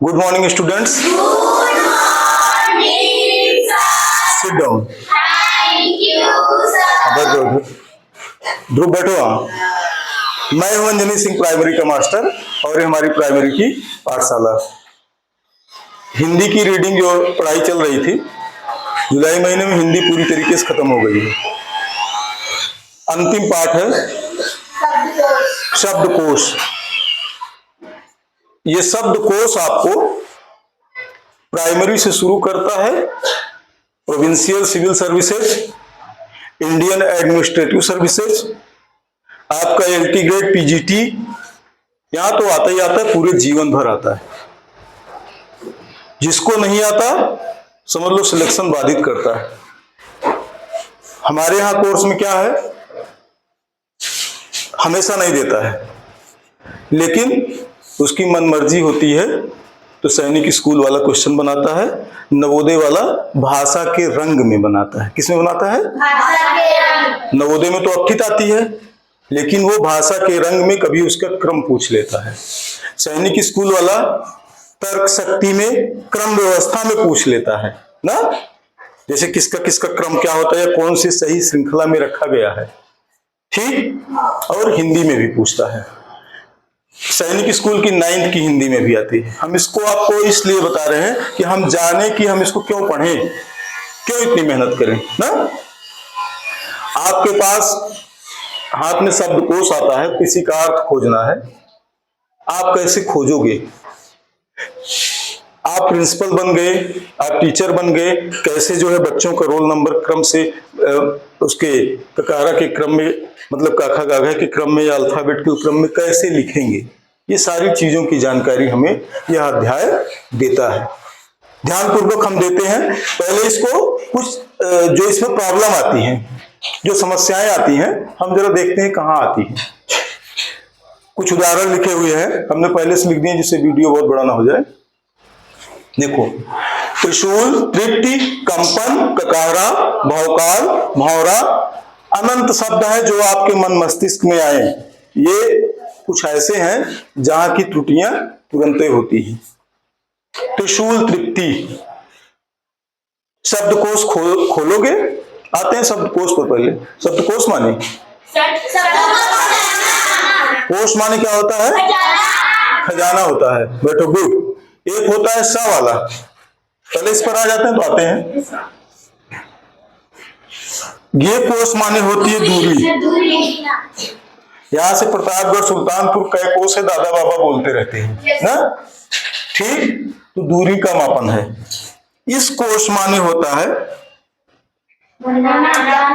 Good morning, students. Good morning, sir. Sit down. Thank you, sir. ध्रुव बैठो। मैं हूं Anjani Singh, primary का मास्टर, और ये हमारी प्राइमरी की पाठशाला। हिंदी की रीडिंग जो पढ़ाई चल रही थी, जुलाई महीने में हिंदी पूरी तरीके से खत्म हो गई है। अंतिम पाठ है शब्दकोश। ये शब्दकोश आपको प्राइमरी से शुरू करता है provincial civil services, Indian administrative services, आपका एलटी ग्रेड, पीजीटी, यहां तो आता ही आता है, पूरे जीवन भर आता है। जिसको नहीं आता समझ लो सिलेक्शन बाधित करता है। हमारे यहां कोर्स में क्या है, हमेशा नहीं देता है, लेकिन उसकी मनमर्जी होती है तो सैनिक स्कूल वाला क्वेश्चन बनाता है, नवोदय वाला भाषा के रंग में बनाता है। किसमें बनाता है? भाषा के रंग। नवोदय में तो अक्षित आती है, लेकिन वो भाषा के रंग में कभी उसका क्रम पूछ लेता है। सैनिक स्कूल वाला तर्क शक्ति में क्रम व्यवस्था में पूछ लेता है ना, जैसे किसका किसका क्रम क्या होता है, कौन सी सही श्रृंखला में रखा गया है, ठीक। और हिंदी में भी पूछता है। सैनिक स्कूल की 9th की हिंदी में भी आती है। हम इसको आपको इसलिए बता रहे हैं कि हम जाने कि हम इसको क्यों पढ़ें, क्यों इतनी मेहनत करें ना। आपके पास हाथ में शब्दकोश आता है, किसी का अर्थ खोजना है, आप कैसे खोजोगे? आप प्रिंसिपल बन गए, आप टीचर बन गए, कैसे जो है बच्चों का रोल नंबर क्रम से उसके ककारा के क्रम में, मतलब काखा गाघा के क्रम में या अल्फाबेट के क्रम में कैसे लिखेंगे, ये सारी चीजों की जानकारी हमें यह अध्याय देता है। ध्यानपूर्वक हम देते हैं। पहले इसको कुछ जो इसमें प्रॉब्लम आती है, जो समस्याएं आती हैं, हम जरा देखते हैं कहाँ आती है। कुछ उदाहरण लिखे हुए हैं, हमने पहले से लिख दिए जिससे वीडियो बहुत बड़ा ना हो जाए। देखो, त्रिशूल, तृप्ति, कंपन, ककारा, भौकाल, भौरा, अनंत शब्द है जो आपके मन मस्तिष्क में आए। ये कुछ ऐसे हैं जहां की त्रुटियां तुरंत होती हैं। त्रिशूल, तृप्ति, शब्दकोश खोलोगे, आते हैं शब्दकोश पर। पहले शब्दकोश माने, कोश माने क्या होता है? खजाना होता है। बैठो, गुड। एक होता है सा वाला, पहले इस पर आ जाते हैं तो आते हैं। ये कोस माने होती है दूरी। यहां से प्रतापगढ़, सुल्तानपुर कै कोस है, दादा बाबा बोलते रहते हैं ना, ठीक। तो दूरी का मापन है। इस कोश माने होता है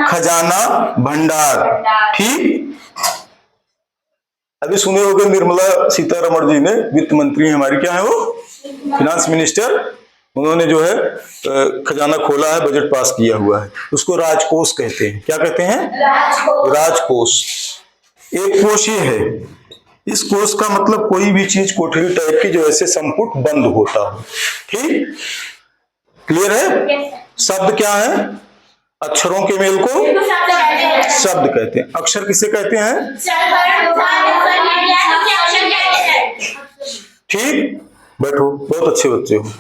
खजाना, भंडार, ठीक। अभी सुने होंगे निर्मला सीतारमण जी ने, वित्त मंत्री हमारी, क्या है वो, फिनांस मिनिस्टर, उन्होंने जो है खजाना खोला है, बजट पास किया हुआ है, उसको राजकोष कहते हैं। क्या कहते हैं? राजकोष। एक कोष ये है, इस कोष का मतलब कोई भी चीज कोठरी टाइप की जो ऐसे संपुट बंद होता हो, ठीक। क्लियर है? शब्द क्या है? अक्षरों के मेल को शब्द कहते हैं। अक्षर किसे कहते हैं? ठीक। बैठो, बहुत अच्छे बच्चे हो।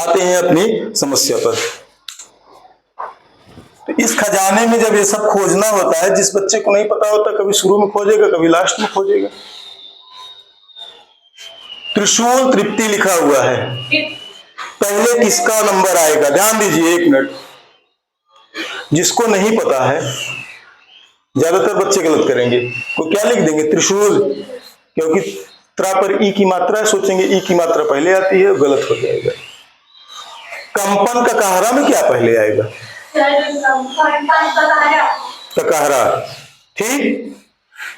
आते हैं अपनी समस्या पर। तो इस खजाने में जब ये सब खोजना होता है, जिस बच्चे को नहीं पता होता, कभी शुरू में खोजेगा, कभी लास्ट में खोजेगा। त्रिशूल, तृप्ति लिखा हुआ है, पहले किसका नंबर आएगा? ध्यान दीजिए, 1 मिनट। जिसको नहीं पता है, ज्यादातर बच्चे गलत करेंगे, वो क्या लिख देंगे? त्रिशूल, क्योंकि त्रा पर ई की मात्रा है, सोचेंगे ई की मात्रा पहले आती है, गलत हो जाएगा। कंपन का ककारा में क्या पहले आएगा? ककारा, ठीक।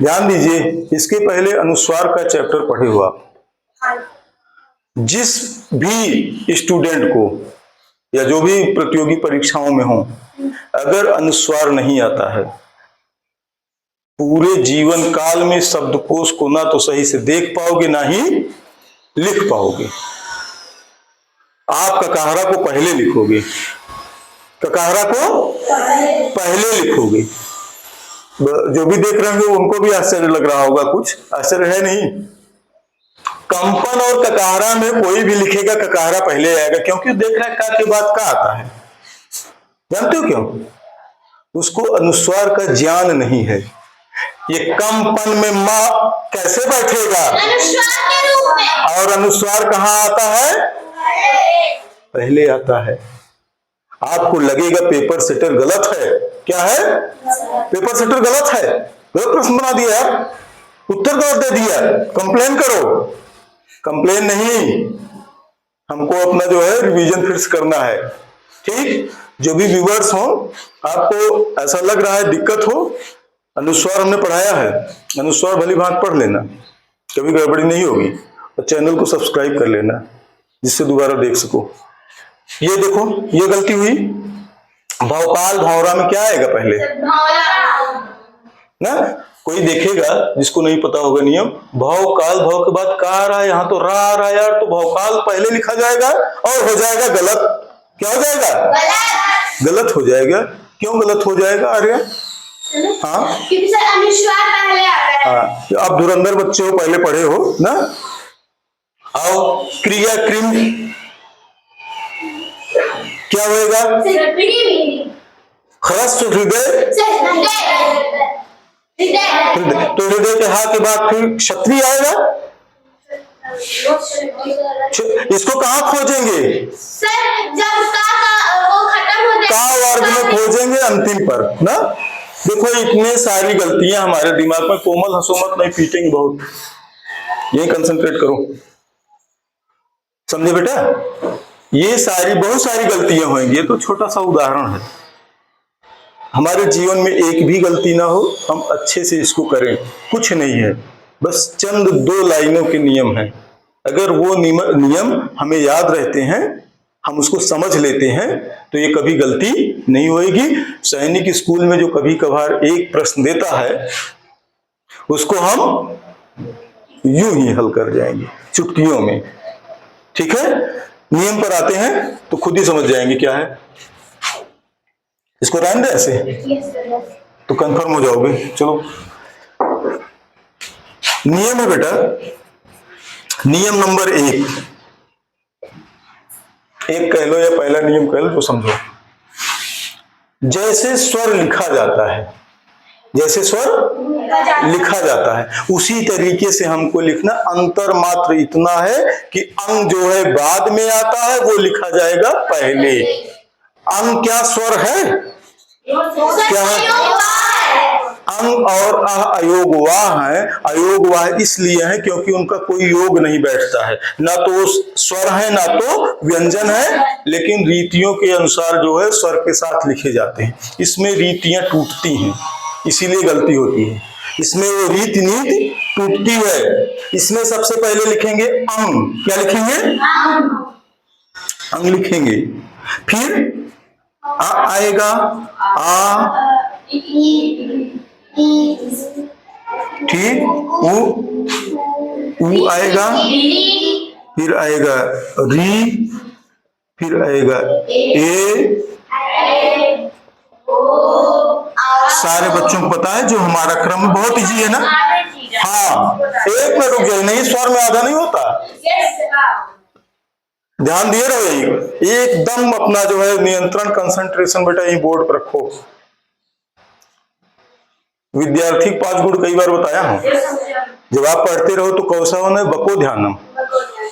ध्यान दीजिए, इसके पहले अनुस्वार का चैप्टर पढ़े हो आप। जिस भी स्टूडेंट को या जो भी प्रतियोगी परीक्षाओं में हो, अगर अनुस्वार नहीं आता है, पूरे जीवन काल में शब्दकोश को ना तो सही से देख पाओगे, ना ही लिख पाओगे। आप ककाहरा को पहले लिखोगे, ककाहरा को पहले लिखोगे। जो भी देख रहे होंगे उनको भी आश्चर्य लग रहा होगा, कुछ आश्चर्य है नहीं। कंपन और ककारा में कोई भी लिखेगा ककारा पहले आएगा, क्योंकि देख रहा है का के बाद का आता है। जानते हो क्यों? उसको अनुस्वार का ज्ञान नहीं है। ये कंपन में मां कैसे बैठेगा? अनुस्वार के रूप में। और अनुस्वार कहाँ आता है? पहले आता है। आपको लगेगा पेपर सेटर गलत है, क्या है? पेपर सेटर गलत है, गलत प्रश्न बना दिया, उत्तर गलत दे दिया, कंप्लेन करो। कंप्लेन नहीं, हमको अपना जो है रिवीजन फिर से करना है। ठीक, जो भी व्यूअर्स हो, आपको ऐसा लग रहा है दिक्कत हो, अनुस्वार हमने पढ़ाया है, अनुस्वार भली भांति पढ़ लेना, कभी गड़बड़ी नहीं होगी। और चैनल को सब्सक्राइब कर लेना जिससे दोबारा देख सको। ये देखो, ये गलती हुई। भौकाल भौरा में क्या आएगा पहले? ना, कोई देखेगा जिसको नहीं पता होगा नियम, भौकाल भौ के बाद का आ रहा है, यहाँ तो रा आ रहा है यार, तो भौकाल पहले लिखा जाएगा और हो जाएगा गलत। क्या हो जाएगा? गलत हो जाएगा। क्यों गलत हो जाएगा आर्या? हाँ, क्योंकि सर अनुस्वार पहले आता है। हाँ, आप धुरंधर बच्चे हो, पहले पढ़े हो ना। आओ, क्रिया क्रिम क्या होएगा? ह्रस्व हृदय। तो हृदय के हा के बाद फिर क्षत्रिय आएगा। इसको कहाँ खोजेंगे? सर जब वो खत्म हो का वर्ग में खोजेंगे अंतिम पर ना। देखो, इतने सारी गलतियां हमारे दिमाग में। कोमल हंसो मत, नहीं पीटेंगे बहुत, यही कंसंट्रेट करो, समझे बेटा? ये सारी बहुत सारी गलतियां होंगी। ये तो छोटा सा उदाहरण है। हमारे जीवन में एक भी गलती ना हो, हम अच्छे से इसको करें, कुछ नहीं है, बस चंद 2 लाइनों के नियम हैं। अगर वो नियम हमें याद रहते हैं, हम उसको समझ लेते हैं, तो ये कभी गलती नहीं होगी। सैनिक स्कूल में जो कभी कभार एक प्रश्न देता है, उसको हम यूं ही हल कर जाएंगे चुटकियों में। ठीक है, नियम पर आते हैं तो खुद ही समझ जाएंगे क्या है। इसको रहने दें ऐसे, तो कंफर्म हो जाओगे। चलो, नियम है बेटा, नियम नंबर 1 कह लो या पहला नियम कह लो, तो समझो। जैसे स्वर लिखा जाता है, जैसे स्वर लिखा जाता है, उसी तरीके से हमको लिखना। अंतर मात्र इतना है कि अंग जो है बाद में आता है, वो लिखा जाएगा पहले। अंग क्या स्वर है? क्या है? अंग और अह अयोगवाह है। अयोगवाह इसलिए है क्योंकि उनका कोई योग नहीं बैठता है, ना तो स्वर है ना तो व्यंजन है, लेकिन रीतियों के अनुसार जो है स्वर के साथ लिखे जाते हैं। इसमें रीतियां टूटती हैं, इसीलिए गलती होती है। इसमें वो रीति नीति टूटती है। इसमें सबसे पहले लिखेंगे अंग। क्या लिखेंगे? अंग लिखेंगे। फिर आ आएगा, आ, ठीक, उ आएगा, फिर आएगा री, फिर आएगा ए। सारे बच्चों को पता है जो हमारा क्रम बहुत इजी है ना। हाँ, एक में रुक जाए, नहीं स्वर में आधा नहीं होता। ध्यान दिए रहो, एकदम अपना जो है नियंत्रण, कंसंट्रेशन बेटा यही बोर्ड पर रखो। विद्यार्थी 5 गुण कई बार बताया हूं। जब आप पढ़ते रहो तो कौसा होना, बको ध्यानम,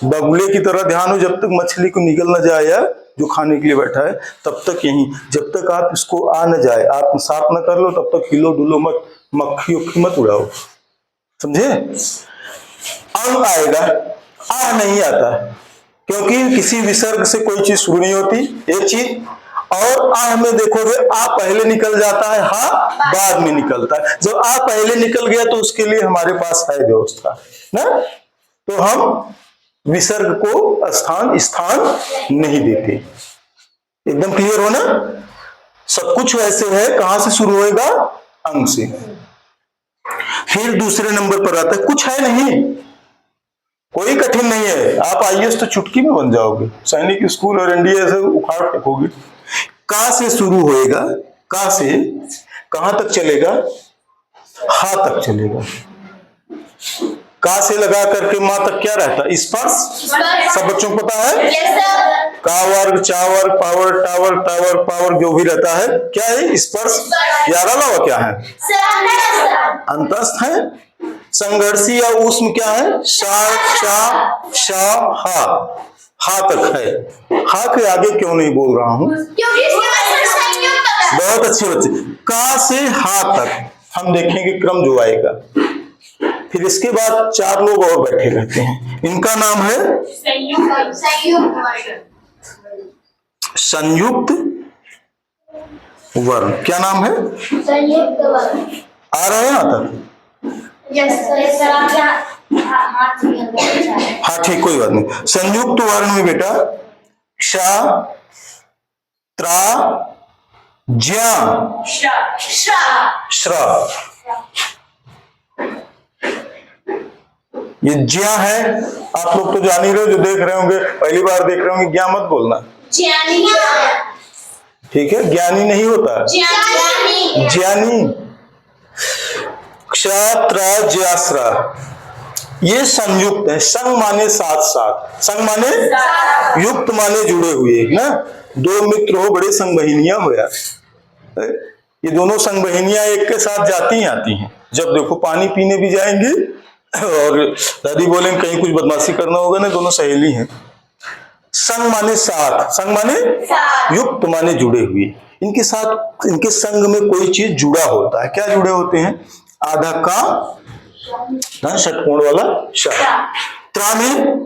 बगुले की तरह ध्यान हो, जब तक मछली को निकल न जाए या जो खाने के लिए बैठा है तब तक यही। जब तक आप इसको आ न जाए, आप साफ न कर लो, तब तक हिलो डुलो मत, मक्खी उक्खी मत उड़ाओ, समझे? अंग आएगा, आ नहीं आता, क्योंकि किसी विसर्ग से कोई चीज शुरू नहीं होती, एक चीज। और आ में देखोगे आ पहले निकल जाता है, हा बाद में निकलता है। जब आ पहले निकल गया तो उसके लिए हमारे पास है व्यवस्था ना, तो हम विसर्ग को स्थान नहीं देते। एकदम क्लियर हो ना? सब कुछ वैसे है। कहां से शुरू होएगा? अंग से। फिर दूसरे नंबर पर आता है, कुछ है नहीं, कोई कठिन नहीं है। आप आईएएस तो चुटकी में बन जाओगे, सैनिक स्कूल और एनडीए से उखाड़ फेंकोगे। का से शुरू होएगा, का से कहां तक चलेगा? हा तक चलेगा। का से लगा करके माँ तक क्या रहता है? स्पर्श। सब बच्चों को पता है? Yes sir. का वर्ग, चा वर्ग, पावर, टावर, टावर, पावर जो भी रहता है क्या है? स्पर्श। याद अलावा क्या है? अंतस्थ है। संघर्षी या ऊष्म क्या है? शा, चा, शा, हा। हा तक है। हा के आगे क्यों नहीं बोल रहा हूं? क्योंकि संयुक्त। बहुत अच्छे बच्चे। का से हा तक हम देखेंगे क्रम जो आएगा। फिर इसके बाद 4 लोग और बैठे रहते हैं, इनका नाम है संयुक्त वर्ण। क्या नाम है? संयुक्त वर्ण। आ रहा है यहां तक? Yes sir. हाँ ठीक, कोई बात नहीं। संयुक्त वर्ण में बेटा क्षा, त्रा, ज्या, श्रा। ये ज्या है। आप लोग तो जान ही रहे हो, जो देख रहे होंगे पहली बार देख रहे होंगे, ज्ञा मत बोलना, ठीक है? ज्ञानी नहीं होता, ज्ञानी। क्षात्रा, ज्यास्रा ये संयुक्त है। संग माने साथ साथ, संग माने युक्त माने जुड़े हुए ना। 2 मित्र हो, बड़े संग बहिनियां हो यार। ये दोनों संग बहिनियां एक के साथ जाती ही आती हैं। जब देखो पानी पीने भी जाएंगे और दादी बोलेंगे कहीं कुछ बदमाशी करना होगा ना, दोनों सहेली हैं। संग माने साथ, संग माने युक्त माने जुड़े हुए। इनके साथ, इनके संग में कोई चीज जुड़ा होता है। क्या जुड़े होते हैं? आधा का धन, षटकोण वाला श। त्रा में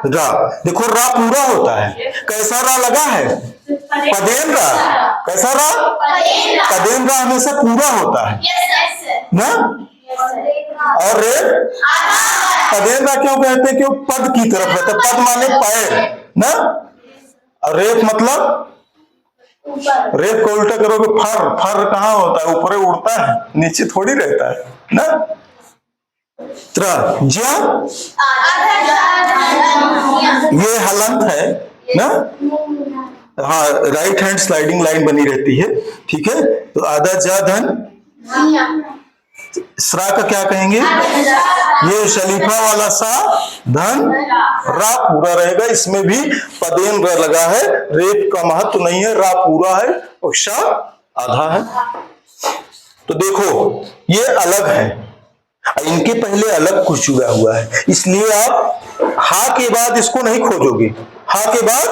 रा। देखो रा पूरा होता है। कैसा रा लगा है? पदेन रा। कैसा रा? पदेन रा हमेशा पूरा होता है ना। और रे पदेन रा क्यों कहते हैं? क्यों? पद की तरफ रहता है। पद माने पैर ना। और रेत मतलब, रेत को उल्टा करोगे फर। फर कहाँ होता है? ऊपर उड़ता है, नीचे थोड़ी रहता है ना। त्रा, ज्या ये हलंत है ना। हाँ, राइट हैंड स्लाइडिंग लाइन बनी रहती है, ठीक है? तो आधा जा धन। श्रा का क्या कहेंगे? ये शलीफा वाला सा धन, रा पूरा रहेगा। इसमें भी पदेन रा लगा है। रेप का महत्व नहीं है, रा पूरा है और शा आधा है। तो देखो ये अलग है, इनके पहले अलग कुछ जुड़ा हुआ है, इसलिए आप हा के बाद इसको नहीं खोजोगे। हा के बाद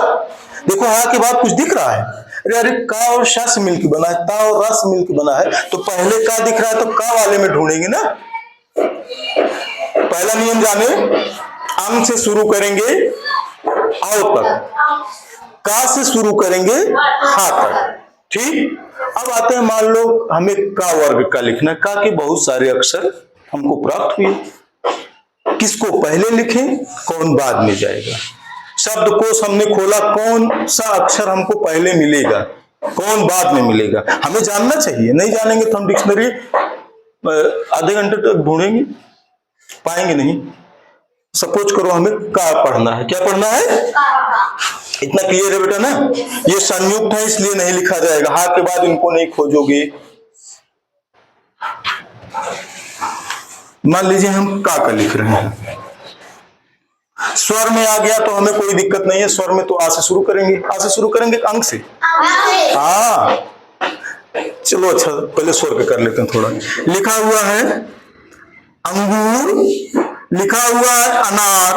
देखो, हा के बाद कुछ दिख रहा है। अरे अरे, का और शा से मिलकर बना है, ता और रा से मिलकर बना है, तो पहले का दिख रहा है तो का वाले में ढूंढेंगे ना। पहला नियम जाने, अंग से शुरू करेंगे आओ तक, का से शुरू करेंगे हा तक, ठीक। अब आते हैं, मान लो हमें का वर्ग का लिखना है। का के बहुत सारे अक्षर हमको प्राप्त हुए, किसको पहले लिखें, कौन बाद में जाएगा। शब्दकोश हमने खोला, कौन सा अक्षर हमको पहले मिलेगा, कौन बाद में मिलेगा, हमें जानना चाहिए। नहीं जानेंगे तो हम डिक्शनरी आधे घंटे तक ढूंढेंगे, पाएंगे नहीं। सपोज करो हमें का पढ़ना है, क्या पढ़ना है? इतना क्लियर है बेटा ना। ये संयुक्त है इसलिए नहीं लिखा जाएगा, हा के बाद इनको नहीं खोजोगे। मान लीजिए हम का लिख रहे हैं, स्वर में आ गया तो हमें कोई दिक्कत नहीं है। स्वर में तो आ से शुरू करेंगे, आ से शुरू करेंगे अंक से। हाँ चलो अच्छा, पहले स्वर पे कर लेते हैं थोड़ा। लिखा हुआ है अंगूर, लिखा हुआ है अनार।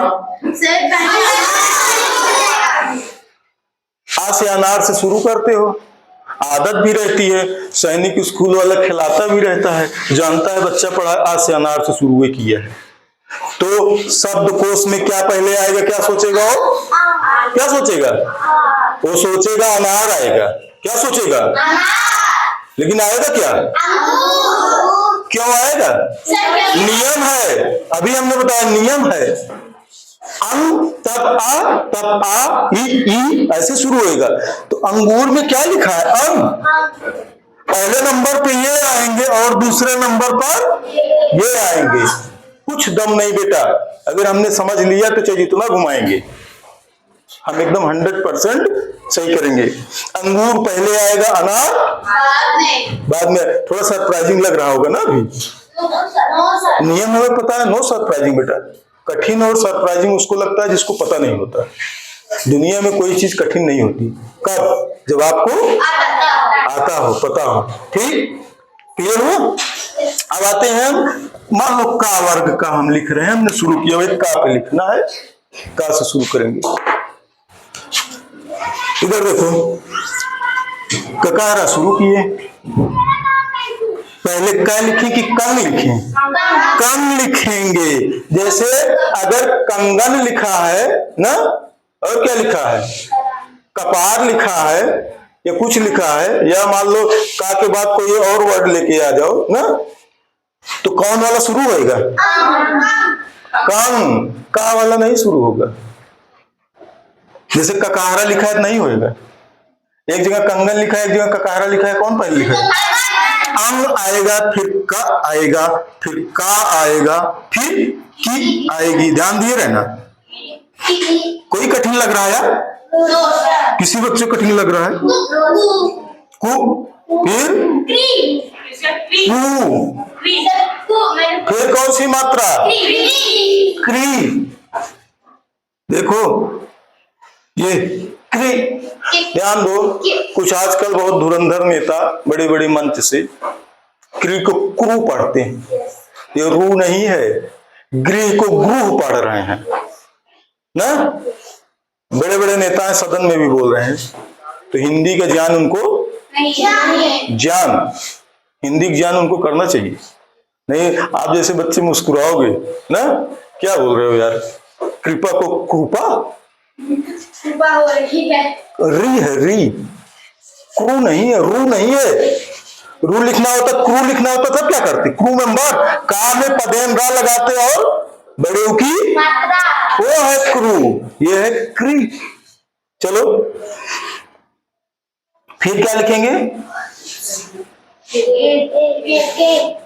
आ से अनार से शुरू करते हो, आदत भी रहती है। सैनिक स्कूल वाला खिलाता भी रहता है, जानता है बच्चा पढ़ा, आ से अनार से शुरू किया है। तो शब्दकोश में क्या पहले आएगा? क्या सोचेगा वो? क्या सोचेगा वो? सोचेगा अनार आएगा। क्या सोचेगा? लेकिन आएगा क्या? क्यों आएगा? नियम है, अभी हमने बताया नियम है। अंग तब आ ई ऐसे शुरू होएगा। तो अंगूर में क्या लिखा है? अंग। पहले नंबर पे ये आएंगे और दूसरे नंबर पर ये आएंगे। कुछ दम नहीं बेटा, अगर हमने समझ लिया तो चाहे जितना घुमाएंगे हम एकदम 100% सही करेंगे। अंगूर पहले आएगा, अनार बाद में। थोड़ा सरप्राइजिंग लग रहा होगा ना अभी, नियम हमें पता है, नो सरप्राइजिंग बेटा। कठिन और सरप्राइजिंग उसको लगता है जिसको पता नहीं होता। दुनिया में कोई चीज कठिन नहीं होती। कब? जब आपको आता हो, पता हो। ठीक, क्लियर हो? अब आते हैं हम, मान लो का वर्ग का हम लिख रहे हैं, हमने शुरू किया भाई का पे लिखना है, का से शुरू करेंगे। इधर देखो, ककारा शुरू किए, पहले क लिखें कि कंग लिखें? कंग लिखेंगे। जैसे अगर कंगन लिखा है ना, और क्या लिखा है, कपार लिखा है या कुछ लिखा है, या मान लो का के बाद कोई और वर्ड लेके आ जाओ ना, तो कौन वाला शुरू होएगा? कंग, का वाला नहीं शुरू होगा। जैसे ककारा लिखा है तो नहीं होएगा। एक जगह कंगन लिखा है, एक जगह ककारा लिखा है, कौन पहले लिखा है? अंग आएगा, फिर क आएगा, फिर का आएगा, फिर की आएगी। ध्यान दिए रहना। कोई कठिन लग रहा है यार? किसी बच्चे को कठिन लग रहा है? कु, फिर कु, फिर कौन सी मात्रा? क्री। देखो ये क्री। ध्यान दो, कुछ आजकल बहुत धुरंधर नेता बड़े बड़े मंच से क्री को क्रू पढ़ते हैं। ये रू नहीं है, गृह को ग्रूह पढ़ रहे हैं ना। बड़े बड़े नेता सदन में भी बोल रहे हैं। तो हिंदी का ज्ञान उनको, ज्ञान, हिंदी ज्ञान उनको करना चाहिए। नहीं आप जैसे बच्चे मुस्कुराओगे ना, क्या बोल रहे हो यार, कृपा को कृपा, हो रही है। री है, री, क्रू नहीं है, रू नहीं है। रू लिखना होता, क्रू लिखना होता तब क्या करते? क्रू मेंबर, का में पदेन रा लगाते और बड़े की मात्रा, वो है क्रू, ये है क्री। चलो फिर क्या लिखेंगे?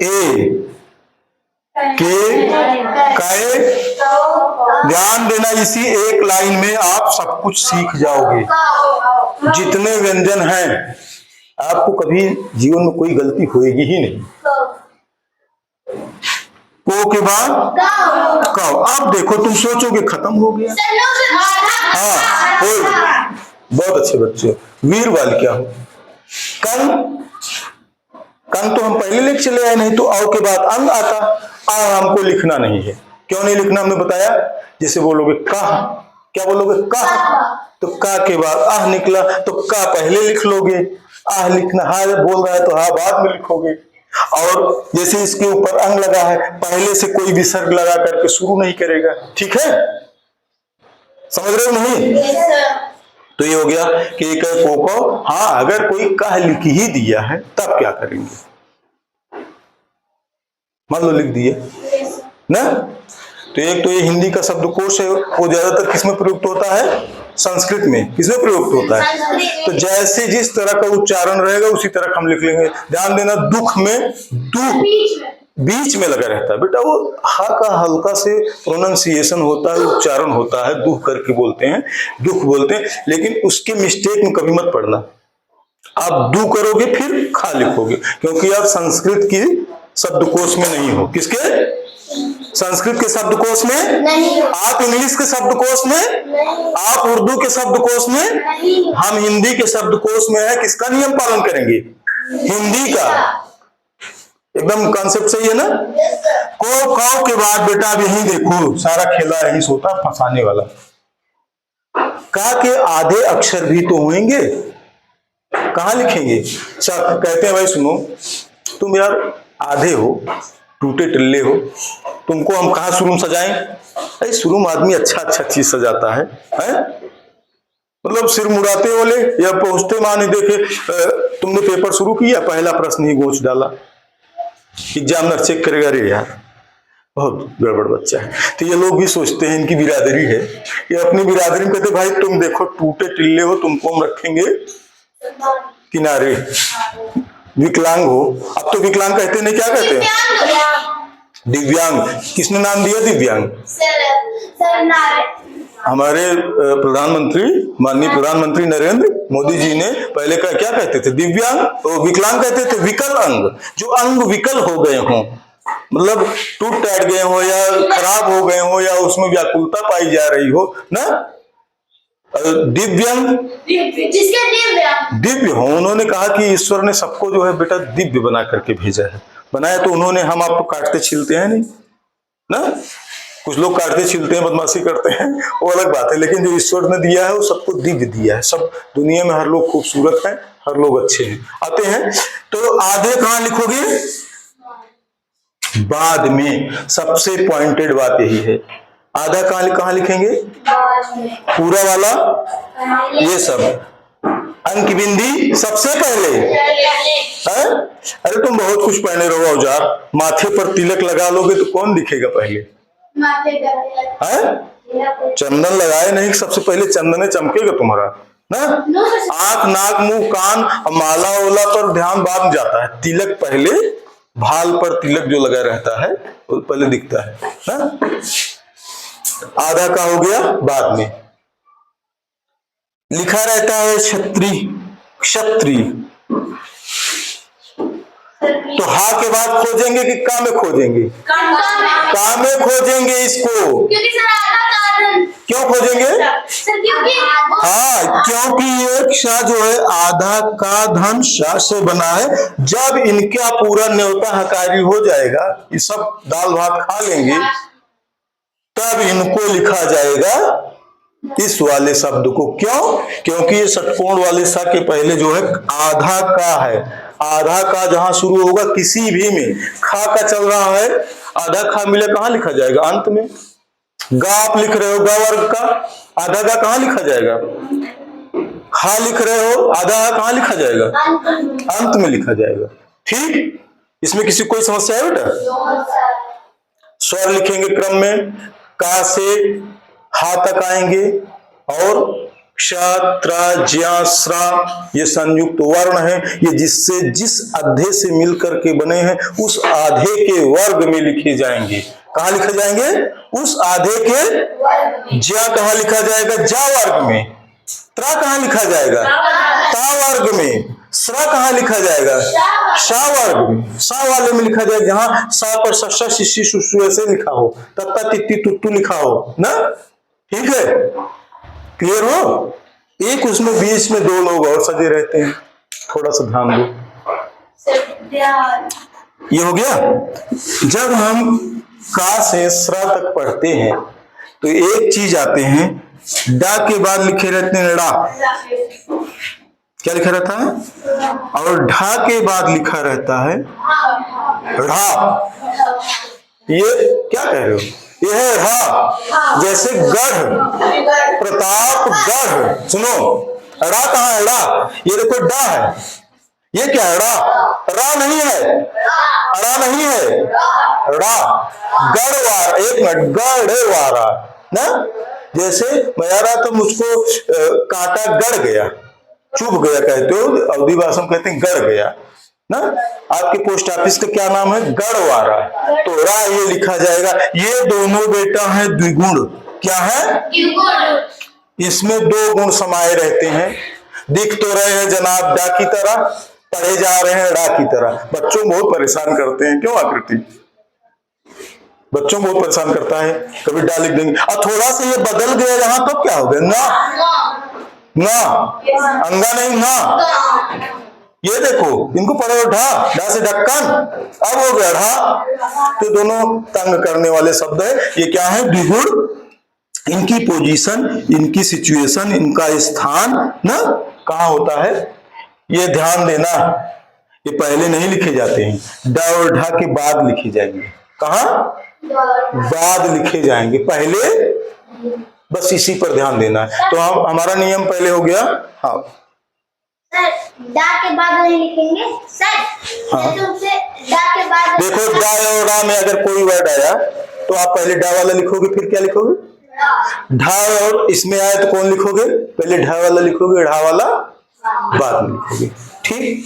ए के कै। ध्यान देना, इसी एक लाइन में आप सब कुछ सीख जाओगे। जितने व्यंजन हैं, आपको कभी जीवन में कोई गलती होएगी ही नहीं। को के बाद कौ। अब देखो तुम सोचोगे खत्म हो गया। हाँ हो, बहुत अच्छे बच्चे। वीर वाल क्या हो? कंग, कंग तो हम पहले लिख चले आए, नहीं तो औ के बाद अंग आता। आ हमको लिखना नहीं है। क्यों नहीं लिखना हमने बताया? जैसे बोलोगे कह, क्या बोलोगे? कह, तो का के बाद आह निकला तो का पहले लिख लोगे। आह लिखना, हा बोल रहा है तो हा बाद में लिखोगे। और जैसे इसके ऊपर अंग लगा है, पहले से कोई विसर्ग लगा करके शुरू नहीं करेगा। ठीक है, समझ रहे हो नहीं? तो ये हो गया कि एक को। हाँ, अगर कोई कह लिख ही दिया है तब क्या करेंगे? मान लो लिख दिए ना, तो एक तो ये हिंदी का शब्दकोश है, वो ज्यादातर किसमें प्रयुक्त होता है? संस्कृत में। किसमें प्रयुक्त होता है? तो जैसे जिस तरह का उच्चारण रहेगा उसी तरह हम लिख लेंगे। ध्यान देना, दुख में दु बीच में लगा रहता है बेटा, वो हा का हल्का से प्रोनाउंसिएशन होता है, उच्चारण होता है, दुख करके बोलते हैं, दुख बोलते हैं। लेकिन उसके मिस्टेक में कभी मत पड़ना। आप दू करोगे फिर खा लिखोगे, क्योंकि आप संस्कृत की शब्दकोश में नहीं हो। किसके? संस्कृत के शब्दकोश में नहीं। आप इंग्लिश के शब्दकोश में नहीं। आप उर्दू के शब्दकोश में नहीं। हम हिंदी के शब्दकोश में है। किसका नियम पालन करेंगे? हिंदी का। एकदम कॉन्सेप्ट सही है ना? को काव के बाद बेटा अब यही देखो, सारा खेला यही सोता फंसाने वाला। का के आधे अक्षर भी तो होंगे, कहां लिखेंगे? कहते हैं भाई सुनो, तुम यार आधे हो, टूटे टिल्ले हो, तुमको हम कहां शुरू में सजाएं? अरे शुरू में आदमी अच्छा अच्छा चीज सजाता है? मतलब सिर मुड़ाते वाले या पहुंचते माने देखे तुमने पेपर शुरू किया, पहला प्रश्न ही गोच डाला, एग्जामिनर चेक करेगा, रे यार बहुत गड़बड़ बच्चा है। तो ये लोग भी सोचते हैं इनकी बिरादरी है, ये अपनी बिरादरी में कहते भाई तुम देखो टूटे टिल्ले हो, तुमको हम रखेंगे किनारे, विकलांग हो। अब तो विकलांग कहते नहीं, क्या कहते हैं? दिव्यांग। किसने नाम दिया दिव्यांग? हमारे प्रधानमंत्री, माननीय प्रधानमंत्री नरेंद्र मोदी जी ने पहले का क्या कहते थे? दिव्यांग। तो विकलांग कहते थे विकल अंग, जो अंग विकल हो गए हों, मतलब टूट टाट गए हो या खराब हो गए हो या उसमें व्याकुलता पाई जा रही हो ना, दिव्यम, जिसके दिव्य दिव्य हो। उन्होंने कहा कि ईश्वर ने सबको जो है बेटा दिव्य बना करके भेजा है। बनाया तो उन्होंने, हम आपको काटते छीलते हैं नहीं ना, कुछ लोग काटते छीलते हैं, बदमाशी करते हैं, वो अलग बात है, लेकिन जो ईश्वर ने दिया है वो सबको दिव्य दिया है। सब दुनिया में हर लोग खूबसूरत है, हर लोग अच्छे हैं। आते हैं तो आधे कहां लिखोगे? बाद में। सबसे पॉइंटेड बात यही है, आधा कहां लिखेंगे? पूरा वाला ये सब अंक बिंदी सबसे पहले है? अरे तुम बहुत कुछ पहने रहो औजार, माथे पर तिलक लगा लोगे तो कौन दिखेगा पहले? है? चंदन लगाए नहीं, सबसे पहले चंदन चमकेगा तुम्हारा ना। आंख नाक मुंह कान माला ओला पर ध्यान बाद जाता है, तिलक पहले, भाल पर तिलक जो लगा रहता है वो पहले दिखता है ना। आधा का हो गया बाद में। लिखा रहता है क्षत्रिय, क्षत्रिय, तो हा के बाद खोजेंगे कि का में खोजेंगे? का में खोजेंगे इसको। क्योंकि सर आधा कारण क्यों खोजेंगे? सर क्योंकि हाँ, क्योंकि ये क्षा जो है आधा का धन शा से बना है। जब इनका पूरा न्योता हकारी हो जाएगा, ये सब दाल भात खा लेंगे, तब इनको लिखा जाएगा इस वाले शब्द को। क्यों? क्योंकि ये षटकोण वाले सा के पहले जो है आधा का है। आधा का जहां शुरू होगा किसी भी में, खा का चल रहा है, आधा खा मिले कहां लिखा जाएगा? अंत में। गा आप लिख रहे हो, गा वर्ग का आधा का कहां लिखा जाएगा? हा लिख रहे हो, आधा हा कहां लिखा जाएगा? अंत में लिखा जाएगा। ठीक, इसमें किसी कोई समस्या है बेटा? स्वर लिखेंगे क्रम में, का से हा तक आएंगे, और क्ष त्र ज्या स्रा ये संयुक्त वर्ण है। ये जिससे जिस आधे से मिलकर के बने हैं उस आधे के वर्ग में लिखे जाएंगे। कहां लिखे जाएंगे? उस आधे के। ज्या कहां लिखा जाएगा? जा वर्ग में। त्रा कहां लिखा जाएगा? ता वर्ग में। स्रा कहां लिखा जाएगा? शा वर्ग में। सा वाले में लिखा जाएगा जहां सा पर स शिशि सुसु ऐसे लिखा हो, तत्ता तित्ती तुत्तु लिखा हो ना। ठीक है, क्लियर हो? एक उसमें बीच में दो लोग और सजे रहते हैं, थोड़ा सा ध्यान दो। ये हो गया। जब हम का से स्रा तक पढ़ते हैं तो एक चीज आते हैं, डा के बाद लिखे रहते हैं ड़ा, क्या लिखा रहता है? और ढा के बाद लिखा रहता है ढ़ा। ये क्या कह रहे हो? ये है ढ़ा, जैसे गढ़, प्रताप गढ़। सुनो, ड़ा कहां है? ड़ा, ये देखो डा है, ये क्या है? रा नहीं है, अड़ा नहीं है, ड़ा। गढ़वार, एक मिनट, गढ़वारा ना। जैसे मैं आ रहा तो मुझको कांटा गड़ गया, चुभ गया कहते हो, अवधी भाषा में कहते हैं गड़ गया ना। आपके पोस्ट ऑफिस का क्या नाम है? गढ़वारा। तो रा ये लिखा जाएगा। ये दोनों बेटा है द्विगुण। क्या है? इसमें दो गुण समाये रहते हैं। दिख तो रहे हैं जनाब डा की तरह, पढ़े जा रहे हैं ड़ा की तरह। बच्चों बहुत परेशान करते हैं, क्यों आकृति? बच्चों बहुत परेशान करता है, कभी डा लिख देंगे और थोड़ा सा ये बदल गया यहाँ तो क्या हो गया? ना, अंगा नहीं ना। ये देखो, इनको पढ़ो ढा, ढा से ढक्कन, अब हो गया ढा। तो दोनों तंग करने वाले शब्द है। ये क्या है? द्विगुण। इनकी पोजीशन, इनकी सिचुएशन, इनका स्थान ना कहाँ होता है, ये ध्यान देना। ये पहले नहीं लिखे जाते हैं, ड और ढा के बाद लिखे जाएंगे। कहाँ? बाद लिखे जाएंगे, पहले बस इसी पर ध्यान देना है। तो हम, हमारा नियम पहले हो गया। हाँ सर, डा के बाद नहीं लिखेंगे सर। हाँ। तुमसे डा के बाद देखो, डा और डा में अगर कोई वर्ड आया तो आप पहले डा वाला लिखोगे, फिर क्या लिखोगे? ढा। और इसमें आया तो कौन लिखोगे? पहले ढा वाला लिखोगे, ढा वाला बाद में लिखोगे। ठीक,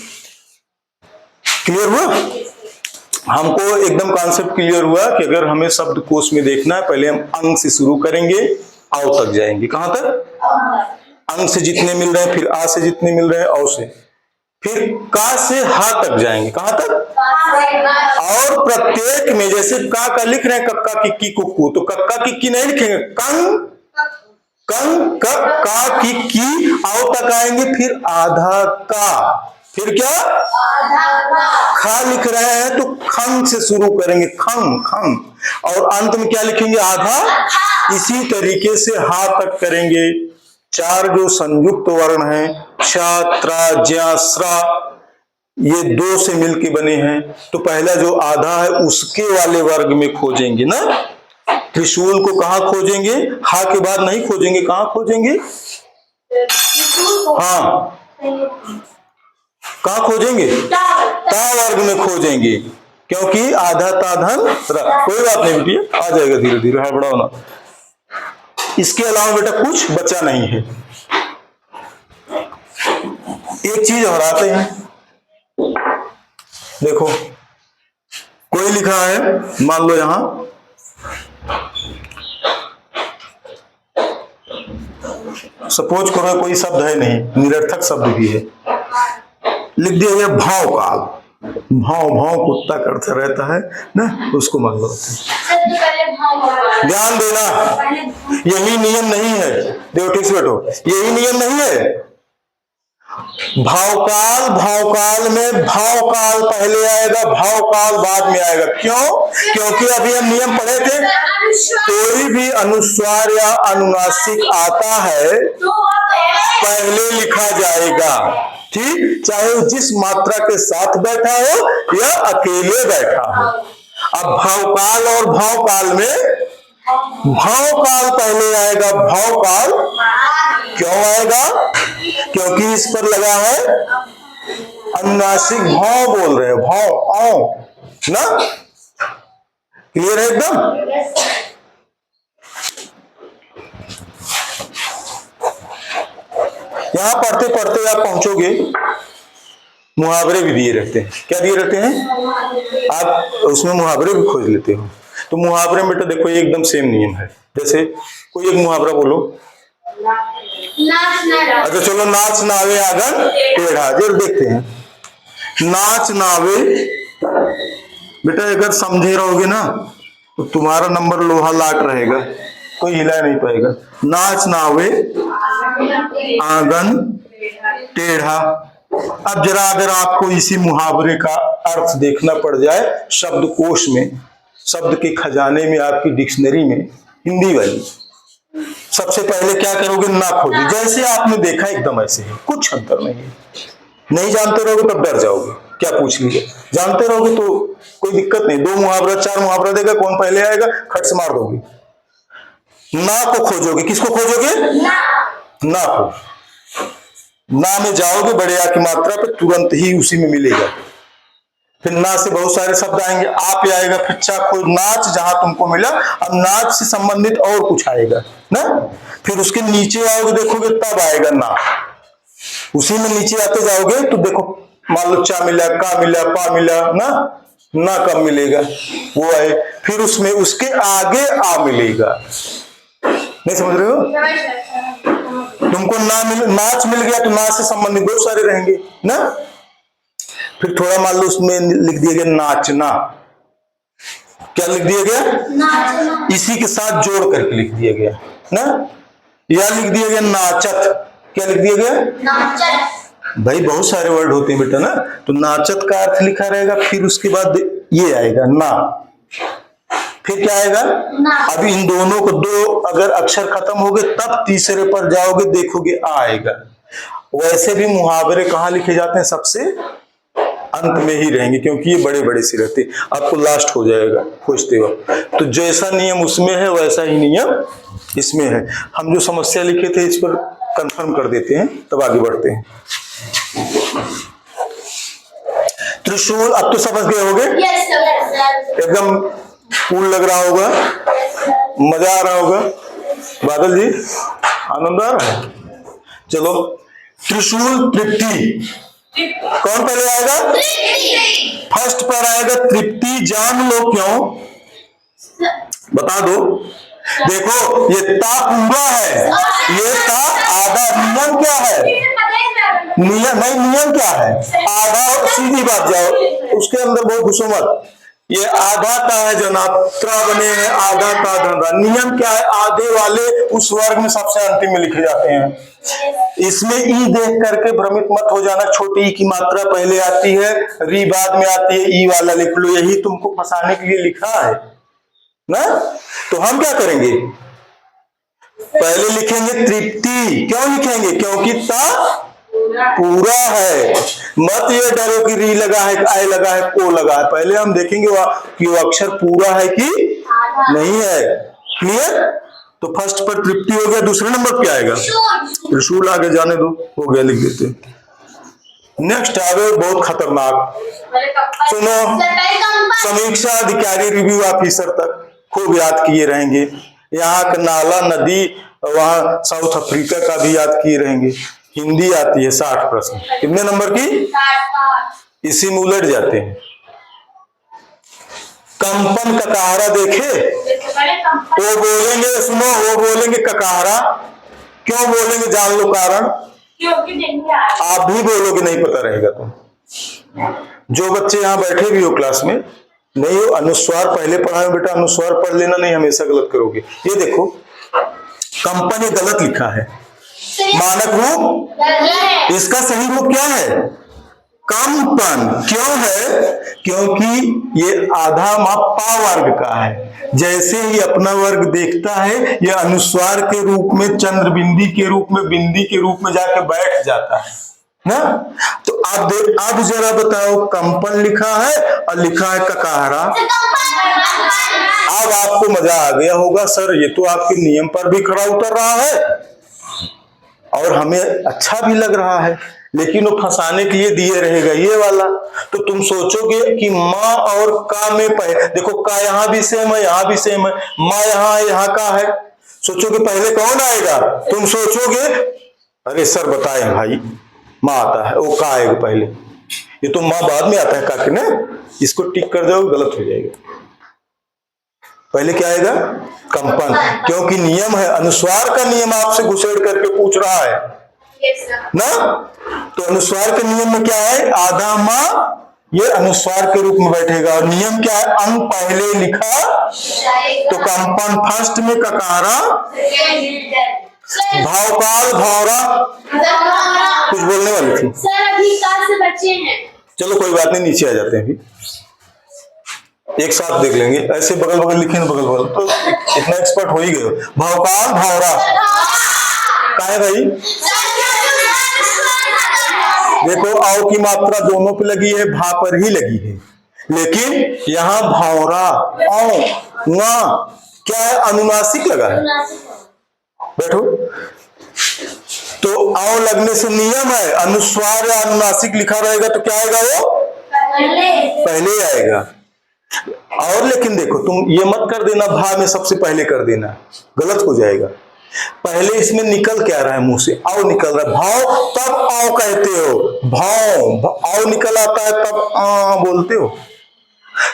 क्लियर हुआ? हमको एकदम कॉन्सेप्ट क्लियर हुआ कि अगर हमें शब्द कोश में देखना है, पहले हम अंग से शुरू करेंगे, आओ तक जाएंगे। कहां तक? अंग से जितने मिल रहे हैं, फिर आ से जितने मिल रहे हैं, औ से, फिर का से हा तक जाएंगे, कहां तक? और प्रत्येक में जैसे का लिख रहे हैं कक्का किक्की कुक्कू, तो कक्का किक्की नहीं लिखेंगे, कंग कंग का किक्की आओ तक आएंगे, फिर आधा का, फिर क्या खा लिख रहे हैं तो खंग से शुरू करेंगे, खंग खंग, और अंत में क्या लिखेंगे? आधा। इसी तरीके से हा तक करेंगे। चार जो संयुक्त वर्ण हैं श त्र ज्या स्रा, ये दो से मिलके बने हैं, तो पहला जो आधा है उसके वाले वर्ग में खोजेंगे ना। त्रिशूल को कहां खोजेंगे? हा के बाद नहीं खोजेंगे, कहां खोजेंगे? हाँ, कहां खोजेंगे? ता वर्ग में खोजेंगे, क्योंकि आधा ता धन रा। कोई बात नहीं बेटिया, आ जाएगा धीरे धीरे, हड़बड़ाओ ना। इसके अलावा बेटा कुछ बचा नहीं है। एक चीज और आते हैं, देखो कोई लिखा है, मान लो यहां सपोज करो कोई शब्द है नहीं, निरर्थक शब्द भी है, लिख दिया गया भाव काल। भाव भाव कुत्ता का अर्थ रहता है ना, उसको मान लो। ध्यान देना, यही नियम नहीं है, देखो ठीक से बैठो, यही नियम नहीं है। भावकाल, भावकाल में भावकाल पहले आएगा, भावकाल बाद में आएगा। क्यों? क्योंकि अभी हम नियम पढ़े थे, कोई भी अनुस्वार या अनुनासिक आता है पहले लिखा जाएगा, ठीक, चाहे वो जिस मात्रा के साथ बैठा हो या अकेले बैठा हो। अब भावकाल और भावकाल में भावकाल पहले आएगा, भावकाल क्यों आएगा? क्योंकि इस पर लगा है अनुनासिक भाव, बोल रहे हैं भाव आओ ना। क्लियर है एकदम? यहां पढ़ते पढ़ते आप पहुंचोगे, मुहावरे भी दिए रहते हैं। क्या दिए रहते हैं? आप उसमें मुहावरे भी खोज लेते हो। तो मुहावरे में बेटा देखो ये एकदम सेम नियम है। जैसे कोई एक मुहावरा बोलो, अच्छा चलो, नाच नावे आंगन टेढ़ा, जरूर देखते हैं। नाच नावे बेटा अगर समझे रहोगे ना तो तुम्हारा नंबर लोहा लाट रहेगा, कोई हिला नहीं पाएगा। नाच नावे आंगन टेढ़ा। अब जरा अगर आपको इसी मुहावरे का अर्थ देखना पड़ जाए शब्दकोश में, शब्द के खजाने में, आपकी डिक्शनरी में, हिंदी वाली, सबसे पहले क्या करोगे? ना खोजे, जैसे आपने देखा एकदम ऐसे ही, कुछ अंतर नहीं है। नहीं जानते रहोगे तब डर जाओगे, क्या पूछ लीजिए। जानते रहोगे तो कोई दिक्कत नहीं, दो मुहावरा चार मुहावरा देगा, कौन पहले आएगा खट से मार दोगे। ना को खोजोगे, किसको खोजोगे? ना को। ना में जाओगे, बड़े आ की मात्रा पे तुरंत ही उसी में मिलेगा। फिर ना से बहुत सारे शब्द आएंगे, आप आएगा, फिर खोज, नाच जहां तुमको मिला, अब नाच से संबंधित और कुछ आएगा ना। फिर उसके नीचे आओगे, देखोगे तब आएगा ना। उसी में नीचे आते जाओगे तो देखो, मान लो चा मिला, का मिला, पा मिला ना कब मिलेगा वो है। फिर उसमें उसके आगे आ मिलेगा। नहीं समझ रहे हो? तुमको नाच मिल गया तो नाच से संबंधित बहुत सारे रहेंगे ना। फिर थोड़ा मान लो उसमें लिख दिया गया नाचना, क्या लिख दिया गया? नाचना। इसी के साथ जोड़ करके लिख दिया गया ना, या लिख दिया गया नाचत, क्या लिख दिया गया? नाचत। भाई बहुत सारे वर्ड होते हैं बेटा ना, तो नाचत का अर्थ लिखा रहेगा, फिर उसके बाद ये आएगा ना, फिर क्या आएगा ना। अब इन दोनों को दो अगर अक्षर खत्म हो गए तब तीसरे पर जाओगे, देखोगे आ आएगा। वैसे भी मुहावरे कहाँ लिखे जाते हैं? सबसे अंत में ही रहेंगे, क्योंकि ये बड़े बड़े से रहते, आपको लास्ट हो जाएगा खोजते वक्त। तो जैसा नियम उसमें है वैसा ही नियम इसमें है। हम जो समस्या लिखे थे इस पर कंफर्म कर देते हैं, तब आगे बढ़ते हैं। त्रिशूल अब तो समझ गए होंगे, एकदम कूल लग रहा होगा, मजा आ रहा होगा। बादल जी आनंद आ रहा है? चलो, त्रिशूल तृप्ति, कौन पहले आएगा? फर्स्ट पर आएगा तृप्ति। जान लो क्यों, बता दो। देखो ये ता पूरा है, ये ता आधा। नियम क्या है? नियम नहीं, नियम क्या है? आधा, सीधी बात जाओ उसके अंदर बहुत घुसो मत। ये आधा का है जनाब, त्रा बने हैं, आधा का धंधा। नियम क्या है? आधे वाले उस वर्ग में सबसे अंतिम में लिखे जाते हैं। इसमें ई देख करके भ्रमित मत हो जाना, छोटी ई की मात्रा पहले आती है, री बाद में आती है, ई वाला लिख लो, यही तुमको फंसाने के लिए लिखा है ना। तो हम क्या करेंगे, पहले लिखेंगे तृप्ति। क्यों लिखेंगे? क्योंकि ता पूरा है। मत ये डरो कि री लगा है, आई लगा है, को लगा है। पहले हम देखेंगे कि वो अक्षर पूरा है कि नहीं है। क्लियर? तो फर्स्ट पर तृप्ति हो गया। दूसरे नंबर पे आएगा त्रिशूल। आगे जाने दो, हो गया, लिख देते। नेक्स्ट आगे बहुत खतरनाक, सुनो, समीक्षा अधिकारी, रिव्यू ऑफिसर तक खूब याद किए रहेंगे। यहाँ का नाला, नदी, वहां साउथ अफ्रीका का भी याद किए रहेंगे। हिंदी आती है 60 प्रश्न। कितने नंबर की? इसी में उलट जाते हैं। कंपन ककाहरा देखे? वो बोलेंगे, सुनो, वो बोलेंगे ककाहरा। क्यों बोलेंगे? जान लो कारण। आप भी बोलोगे, नहीं पता रहेगा तुम। जो बच्चे यहाँ बैठे भी हो क्लास में, नहीं हो अनुस्वार पहले पढ़ा है बेटा, अनुस्वार पढ़ लेना, नहीं हमेशा गलत करोगे। ये देखो, कंपन ये गलत लिखा है। मानक रूप, इसका सही रूप क्या है? कंपन। क्यों है? क्योंकि ये आधा माप पा वर्ग का है। जैसे ही अपना वर्ग देखता है, ये अनुस्वार के रूप में, चंद्रबिंदी के रूप में, बिंदी के रूप में जाके बैठ जाता है ना। तो आप जरा बताओ, कंपन लिखा है और लिखा है ककाहरा। अब आपको मजा आ गया होगा, सर ये तो आपके नियम पर भी खड़ा उतर रहा है और हमें अच्छा भी लग रहा है, लेकिन वो फंसाने के लिए दिए रहेगा ये वाला। तो तुम सोचोगे कि माँ और का में देखो, का यहाँ भी सेम है, यहाँ भी सेम है, माँ यहाँ है, यहाँ का है। सोचोगे पहले कौन आएगा? तुम सोचोगे अरे सर बताए भाई, माँ आता है, वो का आएगा पहले। ये तो माँ बाद में आता है का के ना, इसको टिक कर दो, गलत हो जाएगा। पहले क्या आएगा? कंपन। क्योंकि नियम है, अनुस्वार का नियम आपसे घुसेड़ करके पूछ रहा है ना। तो अनुस्वार के नियम में क्या है? आधा माँ ये अनुस्वार के रूप में बैठेगा। और नियम क्या है? अंग पहले लिखा तो कंपन फर्स्ट में, ककारा, भावकाल, भावरा। कुछ बोलने वाली थी सर, अभी क्लास से बच्चे हैं। चलो कोई बात नहीं, नीचे आ जाते हैं, अभी एक साथ देख लेंगे। ऐसे बगल बगल लिखे ना, बगल बगल, तो इतना एक्सपर्ट हो ही गए। भावकाल, भावरा का है भाई? देखो, आओ की मात्रा दोनों पे लगी है, भा पर ही लगी है, लेकिन यहां भावरा, औ, ना क्या है? अनुनासिक लगा है। बैठो। तो आओ लगने से नियम है, अनुस्वार या अनुनासिक लिखा रहेगा तो क्या आएगा? वो पहले आएगा। और लेकिन देखो, तुम ये मत कर देना भा में सबसे पहले कर देना, गलत हो जाएगा। पहले इसमें निकल क्या रहा है? मुंह से आओ निकल रहा है, भाव, तब आओ कहते हो। भाव, आओ निकल आता है तब आ बोलते हो।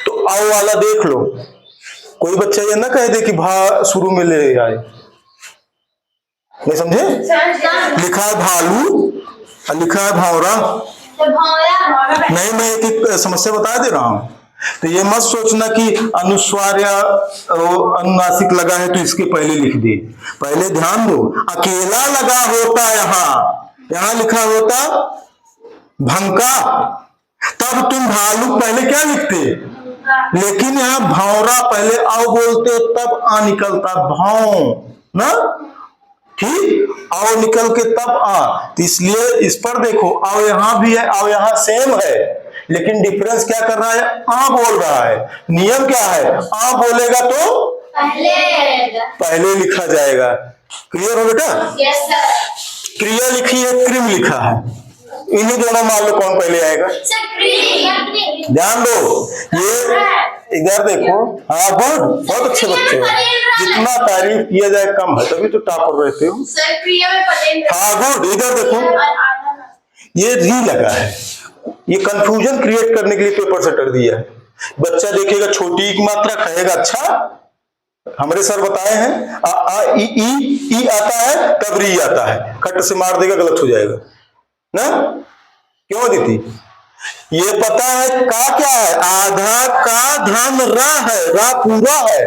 तो आओ वाला देख लो, कोई बच्चा ये ना कह दे कि भा शुरू में ले आए। नहीं समझे? लिखा है भालू और लिखा है भावरा। नहीं, मैं एक समस्या बता दे रहा हूं। तो ये मत सोचना कि अनुस्वार या अनुनासिक लगा है तो इसके पहले लिख दे। पहले ध्यान दो, अकेला लगा होता यहां लिखा होता भंका, तब तुम भालू पहले क्या लिखते? लेकिन यहाँ भावरा पहले आओ बोलते हो, तब आ निकलता भाव ना। ठीक, आओ निकल के तब आ, तो इसलिए इस पर देखो, आओ यहां भी है, आओ यहां सेम है, लेकिन डिफरेंस क्या कर रहा है? आ बोल रहा है। नियम क्या है? आ बोलेगा तो पहले लिखा जाएगा। क्लियर हो बेटा? Yes sir. क्रिया लिखी है, क्रिम लिखा है, इन्हीं दोनों मान लो कौन पहले आएगा। ध्यान दो, ये इधर देखो। हाँ गुड, बहुत अच्छे बच्चे हो, जितना तारीफ किया जाए कम है, तभी तो टॉपर रहते हो। हाँ गुड, इधर देखो, ये री लगा है, ये कंफ्यूजन क्रिएट करने के लिए पेपर सेटर दिया है। बच्चा देखेगा छोटी की मात्रा, कहेगा अच्छा हमारे सर बताए हैं, आ ई आता है तब री आता है, खट से मार देगा, गलत हो जाएगा। ना? क्यों अदिति? ये पता है का क्या है? आधा का धन रा है, रा पूरा है।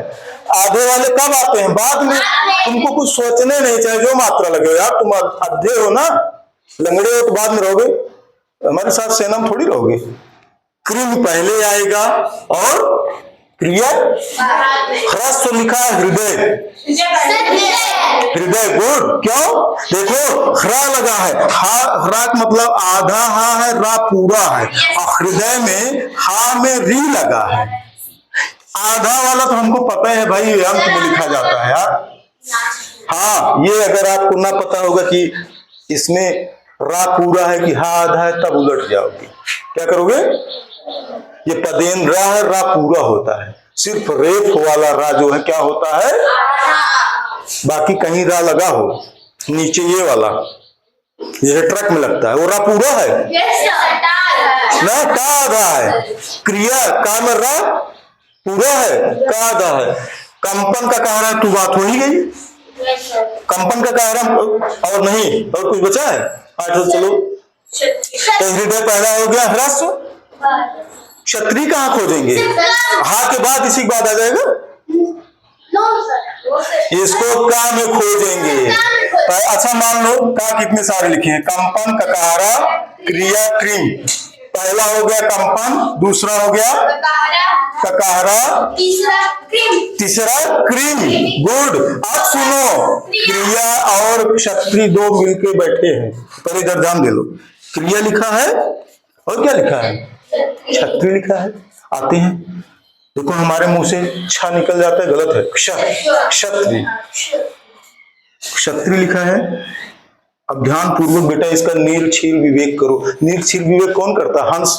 आधे वाले कब आते हैं? बाद में। तुमको कुछ सोचने नहीं चाहिए, जो मात्रा लगे यार, तुम अधे हो ना, लंगड़े हो तो बाद में रहोगे, हमारे साथ सेना में थोड़ी रहोगे। क्रिम पहले आएगा और क्रिया ह्रस्व लिखा है हृदय, हृदय गुड। क्यों? देखो ह्रा लगा है, हा ह्रा का मतलब आधा हा है, रा पूरा है, और हृदय में हा में री लगा है। आधा वाला तो हमको पता है भाई, अंक में लिखा जाता है यार। हाँ, ये अगर आपको ना पता होगा कि इसमें रा पूरा है कि हा आधा है, तब उलट जाओगे। क्या करोगे? ये पदेन रा है, रा पूरा होता है। सिर्फ रेफ वाला रा जो है क्या होता है? बाकी कहीं रा लगा हो, नीचे ये वाला, ये ट्रक में लगता है, वो रा पूरा है ना, का आधा है। क्रिया का में रा पूरा है, का आधा है। कंपन का कह रहा है, तू बात हो ही गई। कंपन का कह रहा और नहीं, और कुछ बचा है? तो चलो, तो हृदय पहला हो गया ह्रस्व। क्षत्रिय कहाँ खोजेंगे? हा के बाद इसी के बाद आ जाएगा, इसको का में खोजेंगे। अच्छा मान लो का कितने सारे लिखे हैं? कंपन, ककारा, क्रिया, क्रिम। पहला हो गया कंपन, दूसरा हो गया ककारा, तीसरा क्रिम। गुड। अब सुनो, क्रिया और क्षत्रिय दो मिलके बैठे हैं। पहले इधर ध्यान दे लो, क्रिया लिखा है और क्या लिखा है? क्षत्रिय लिखा है। आते हैं, देखो हमारे मुंह से छ निकल जाता है, गलत है, क्षत्रिय, क्षत्रिय लिखा है। अब ध्यान पूर्वक बेटा इसका नील छील विवेक करो। नील छील विवेक कौन करता? हंस।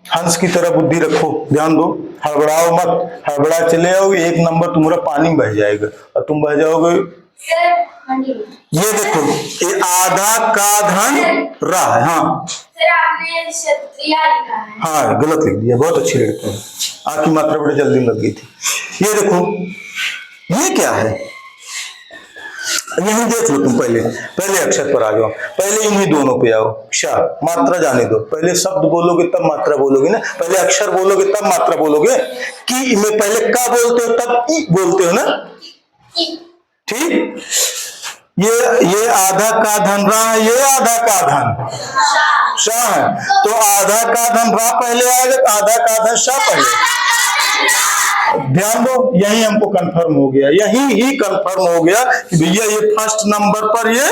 हंस की तरह बुद्धि रखो, ध्यान दो, हड़बड़ाओ मत। हड़बड़ा चले आओगे, एक नंबर तुम्हारा पानी में बह जाएगा और तुम बह जाओगे। ये देखो, ये आधा का धन रा है। हाँ सर, आपने क्षत्रिय लिखा है। हाँ, गलत लिख दिया, बहुत अच्छी लड़की है, आपकी मात्रा बड़े जल्दी लग गई थी। ये देखो, ये क्या है? यही देख लो तुम, पहले अक्षर पर आ जाओ, पहले इन्हीं दोनों पे आओ। क्षा, मात्रा जाने दो, पहले शब्द बोलोगे तब मात्रा बोलोगे ना, पहले अक्षर बोलोगे तब मात्रा बोलोगे। कि में पहले का बोलते हो तब ई बोलते हो ना, ठीक? ये आधा का धन रा है, ये आधा का धन शा है, तो आधा का धन रा पहले आएगा, आधा का धन शा पहले। ध्यान दो, यही हमको कंफर्म हो गया, यही ही कंफर्म हो गया कि भैया ये फर्स्ट नंबर पर, ये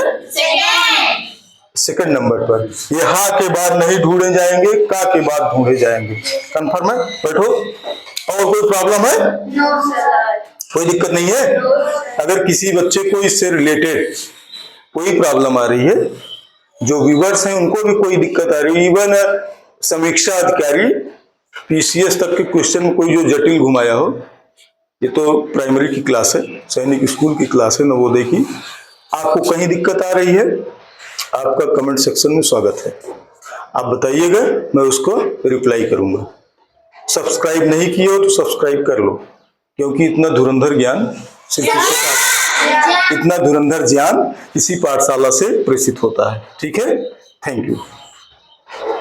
सेकंड नंबर पर, ये हा के बाद नहीं ढूंढे जाएंगे, का के बाद ढूंढे जाएंगे। कंफर्म है? बैठो। और कोई प्रॉब्लम है? कोई दिक्कत नहीं है? अगर किसी बच्चे को इससे रिलेटेड कोई प्रॉब्लम आ रही है, जो व्यूअर्स हैं उनको भी कोई दिक्कत आ रही है, इवन समीक्षा अधिकारी पीसीएस तक के क्वेश्चन में कोई जो जटिल घुमाया हो, ये तो प्राइमरी की क्लास है, सैनिक स्कूल की क्लास है, नवोदय की, आपको कहीं दिक्कत आ रही है, आपका कमेंट सेक्शन में स्वागत है, आप बताइएगा, मैं उसको रिप्लाई करूंगा। सब्सक्राइब नहीं किए हो तो सब्सक्राइब कर लो, क्योंकि इतना धुरंधर ज्ञान इतना धुरंधर ज्ञान इसी पाठशाला से प्रेषित होता है। ठीक है, थैंक यू।